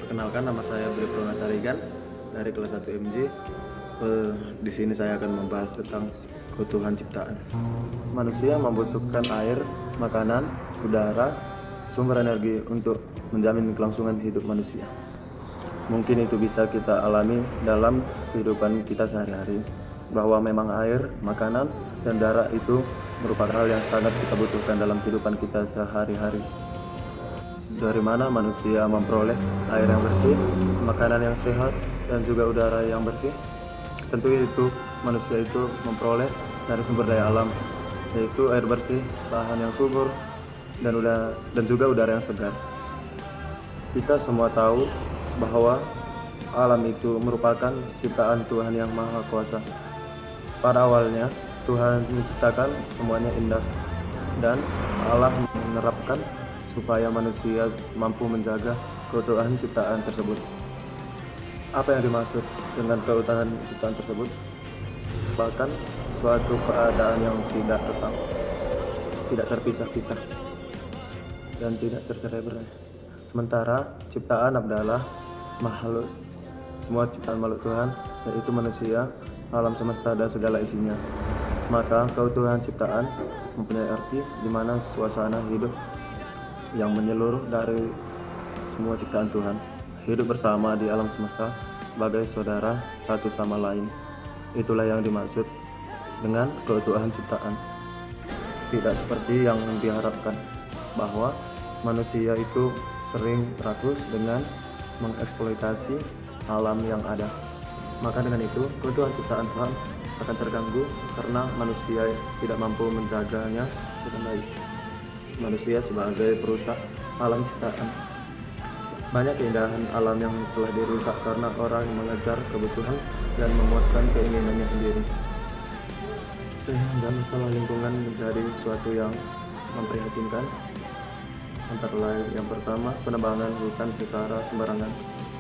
Perkenalkan, nama saya Budi Purwanatarigan dari kelas 1 MJ. Di sini saya akan membahas tentang kebutuhan ciptaan. Manusia membutuhkan air, makanan, udara, sumber energi untuk menjamin kelangsungan hidup manusia. Mungkin itu bisa kita alami dalam kehidupan kita sehari-hari, bahwa memang air, makanan, dan udara itu merupakan hal yang sangat kita butuhkan dalam kehidupan kita sehari-hari. Dari mana manusia memperoleh air yang bersih, makanan yang sehat, dan juga udara yang bersih? Tentu itu manusia itu memperoleh dari sumber daya alam, yaitu air bersih, lahan yang subur, dan juga udara yang segar. Kita semua tahu bahwa alam itu merupakan ciptaan Tuhan yang Maha Kuasa. Pada awalnya, Tuhan menciptakan semuanya indah, dan Allah menerapkan supaya manusia mampu menjaga keutuhan ciptaan tersebut. Apa yang dimaksud dengan keutuhan ciptaan tersebut? Bahkan suatu keadaan yang tidak tetap, tidak terpisah-pisah, dan tidak tercerai-berai. Sementara ciptaan adalah makhluk, semua ciptaan makhluk Tuhan, yaitu manusia, alam semesta, dan segala isinya. Maka keutuhan ciptaan mempunyai arti di mana suasana hidup yang menyeluruh dari semua ciptaan Tuhan, hidup bersama di alam semesta sebagai saudara satu sama lain. Itulah yang dimaksud dengan keutuhan ciptaan. Tidak seperti yang diharapkan, bahwa manusia itu sering rakus dengan mengeksploitasi alam yang ada. Maka dengan itu keutuhan ciptaan Tuhan akan terganggu karena manusia tidak mampu menjaganya dengan baik. Manusia sebagai perusak alam ciptaan. Banyak keindahan alam yang telah dirusak karena orang mengejar kebutuhan dan memuaskan keinginannya sendiri, sehingga masalah lingkungan menjadi suatu yang memprihatinkan. Antara lain, yang pertama, penebangan hutan secara sembarangan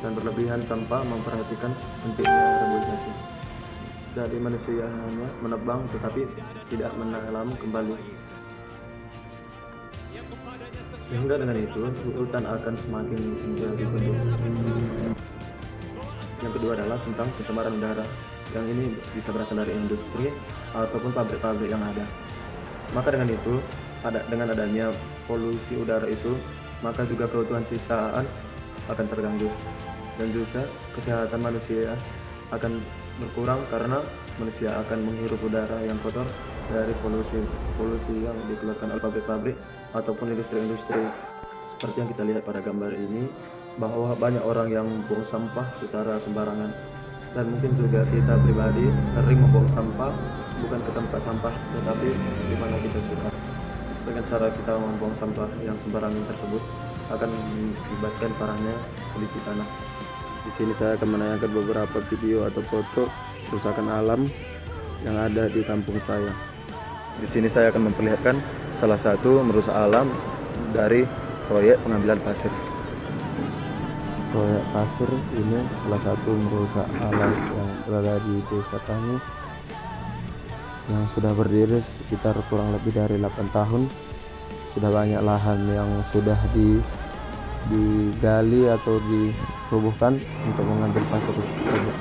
dan berlebihan tanpa memperhatikan pentingnya reboisasi. Jadi manusia hanya menebang tetapi tidak menanam kembali, sehingga dengan itu hutan akan semakin menjadi gundul. Yang kedua adalah tentang pencemaran udara, yang ini bisa berasal dari industri ataupun pabrik-pabrik yang ada. Maka dengan itu, dengan adanya polusi udara itu, maka juga keutuhan ciptaan akan terganggu, dan juga kesehatan manusia akan berkurang karena manusia akan menghirup udara yang kotor dari polusi yang dikeluarkan oleh pabrik-pabrik ataupun industri-industri. Seperti yang kita lihat pada gambar ini, bahwa banyak orang yang membuang sampah secara sembarangan, dan mungkin juga kita pribadi sering membuang sampah bukan ke tempat sampah, tetapi di mana kita suka. Dengan cara kita membuang sampah yang sembarangan tersebut akan mengakibatkan parahnya kondisi tanah. Di sini saya akan menayangkan beberapa video atau foto kerusakan alam yang ada di kampung saya. Di sini saya akan memperlihatkan salah satu merusak alam dari proyek pengambilan pasir. Proyek pasir ini salah satu merusak alam yang berada di desa kami, yang sudah berdiri sekitar kurang lebih dari 8 tahun. Sudah banyak lahan yang sudah digali atau dirubuhkan untuk mengambil pasir tersebut.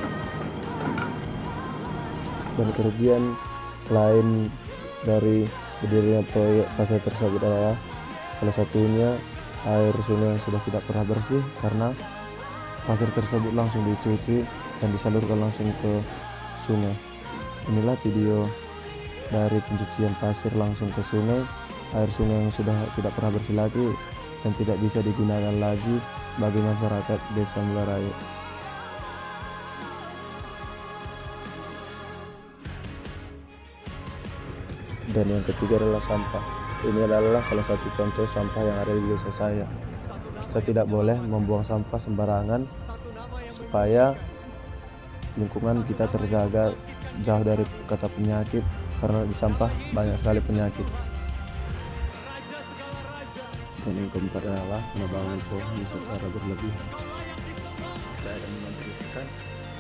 Dan kerugian lain dari berdirinya proyek pasir tersebut adalah salah satunya air sungai yang sudah tidak pernah bersih karena pasir tersebut langsung dicuci dan disalurkan langsung ke sungai. Inilah video dari pencucian pasir langsung ke sungai, air sungai yang sudah tidak pernah bersih lagi dan tidak bisa digunakan lagi bagi masyarakat Desa Mularaya. Dan yang ketiga adalah sampah. Ini adalah salah satu contoh sampah yang ada di desa saya. Kita tidak boleh membuang sampah sembarangan supaya lingkungan kita terjaga jauh dari kata penyakit, karena di sampah banyak sekali penyakit. Dan yang keempat adalah penebangan pohon secara berlebihan. Saya akan memberitakan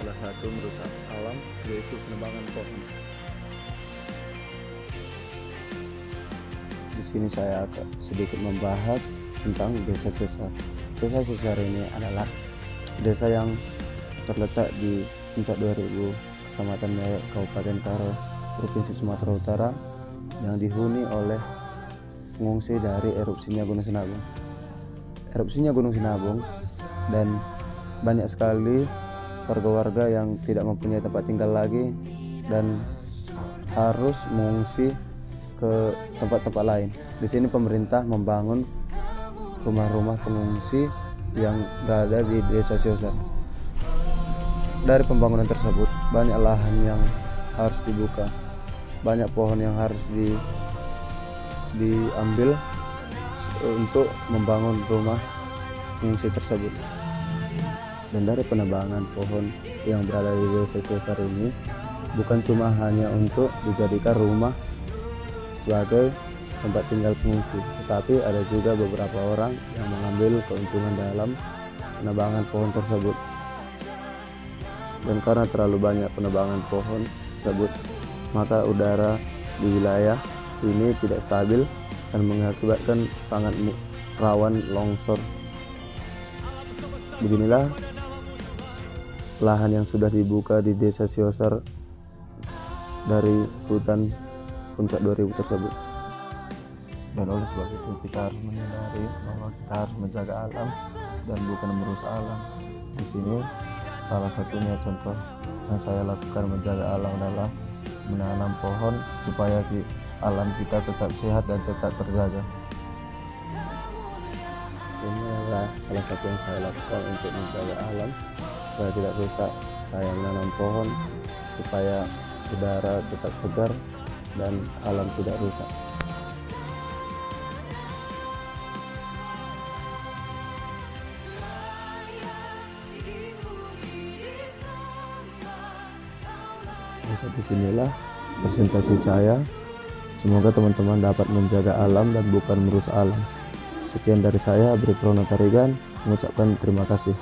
salah satu merusak alam, yaitu penebangan pohon. Di sini saya akan sedikit membahas tentang desa sesar. Desa sesar ini adalah desa yang terletak di puncak 2000, Kecamatan Nyayak, Kabupaten Karo, Provinsi Sumatera Utara, yang dihuni oleh pengungsi dari erupsinya Gunung Sinabung. Erupsinya Gunung Sinabung dan banyak sekali warga-warga yang tidak mempunyai tempat tinggal lagi dan harus mengungsi ke tempat-tempat lain. Di sini pemerintah membangun rumah-rumah pengungsi yang berada di Desa Siosar. Dari pembangunan tersebut, banyak lahan yang harus dibuka, banyak pohon yang harus diambil untuk membangun rumah pengungsi tersebut. Dan dari penebangan pohon yang berada di Desa Siosar ini bukan cuma hanya untuk dijadikan rumah sebagai tempat tinggal pengungsi, tetapi ada juga beberapa orang yang mengambil keuntungan dalam penebangan pohon tersebut. Dan karena terlalu banyak penebangan pohon tersebut, maka udara di wilayah ini tidak stabil dan mengakibatkan sangat rawan longsor. Beginilah lahan yang sudah dibuka di Desa Siosar dari hutan puncak 2000 tersebut. Dan oleh sebab itu kita harus menyadari bahwa kita harus menjaga alam dan bukan merusak alam. Di sini salah satunya contoh yang saya lakukan menjaga alam adalah menanam pohon supaya alam kita tetap sehat dan tetap terjaga. Ini adalah salah satu yang saya lakukan untuk menjaga alam supaya tidak rusak. Saya menanam pohon supaya udara tetap segar dan alam tidak rusak. Sampai sinilah presentasi saya. Semoga teman-teman dapat menjaga alam dan bukan merusak alam. Sekian dari saya, Bri Pronotarigan, mengucapkan terima kasih.